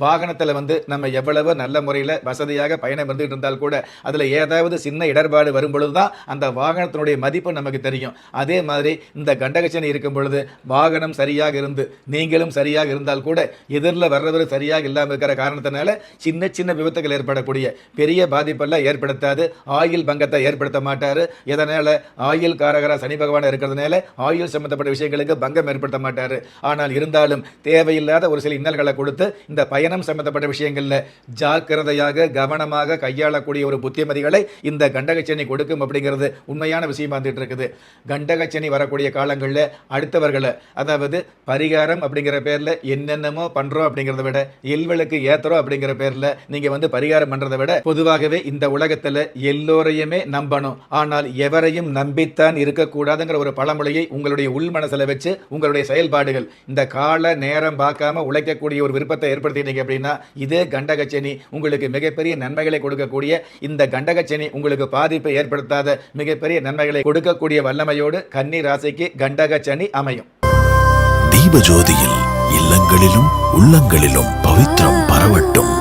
வாகனத்துல நம்ம எவ்வளவு நல்ல முறையில வசதியாக பயணம் வந்துட்டு இருந்தால் கூட அதுல ஏதாவது சின்ன இடர்பாடு வரும் பொழுதுதான் அந்த வாகனத்தினுடைய மதிப்பு நமக்கு தெரியும். அதே மாதிரி இந்த கண்டகச்சனி இருக்கும் பொழுது வாகனம் சரியாக இருந்து நீங்களும் சரியாக இருந்தால் கூட எதிரில் வர்றவர் சரியாக இல்லாமல் இருக்கிற காரணத்தினால சின்ன சின்ன விபத்துகள் ஏற்படக்கூடிய பெரிய பாதிப்பெல்லாம் ஏற்படுத்தாது. ஆயில் பங்கத்தை ஏற்படுத்த மாட்டாரு. இதனால ஆயில் காரகரா சனி பகவான் இருக்கிறதுனால ஆயில் சம்பந்தப்பட்ட விஷயங்களுக்கு பங்கம் ஏற்படுத்த மாட்டாரு. ஆனால் இருந்தாலும் தேவையில்லாத ஒரு சில இன்னல்களை கொடுத்து இந்த பயணம் சம்பந்தப்பட்ட விஷயங்கள்ல ஜாக்கிரதையாக கவனமாக கையாளக்கூடிய ஒரு புத்திமதிகளை இந்த கண்டகச்சனி கொடுக்கும் அப்படிங்கிறது உண்மையான விஷயமா வந்துட்டு இருக்குது. கண்டகச்சனி வரக்கூடிய காலங்களில் அடுத்தவர்களை, அதாவது பரிகாரம் அப்படிங்கிற பேர்ல என்னென்னமோ பண்றோம் அப்படிங்கிறத விட எல்வலுக்கு ஏத்துறோம் அப்படிங்கிற பேர்ல நீங்க பரிகாரம் பண்றதை விட பொதுவாகவே இந்த உலகத்துல எல்லோரையுமே நம்பணும், ஆனால் எவரையும் நம்பித்தான் இருக்கக்கூடாதுங்கிற ஒரு பழமொழியை உங்களுடைய உள் மனசுல வச்சு உங்களுடைய செயல்பாடுகள் இந்த கால நேரம் பார்க்காம உழைக்கக்கூடிய ஒரு விருப்பத்தை ஏற்படுத்திட்டீங்க அப்படின்னா இதே கண்டகச்சனி உங்களுக்கு மிகப்பெரிய நன்மைகளை கொடுக்கக்கூடிய, இந்த கண்டகச்சனி உங்களுக்கு பாதிப்பை ஏற்படுத்தாத மிகப்பெரிய நன்மைகளை கொடுக்கக்கூடிய வல்லமையோடு கன்னி ராசிக்கு கண்டகச்சனி அமையும். தீபஜோதியில் இல்லங்களிலும் உள்ளங்களிலும் பவித்திரம் பரவட்டும்.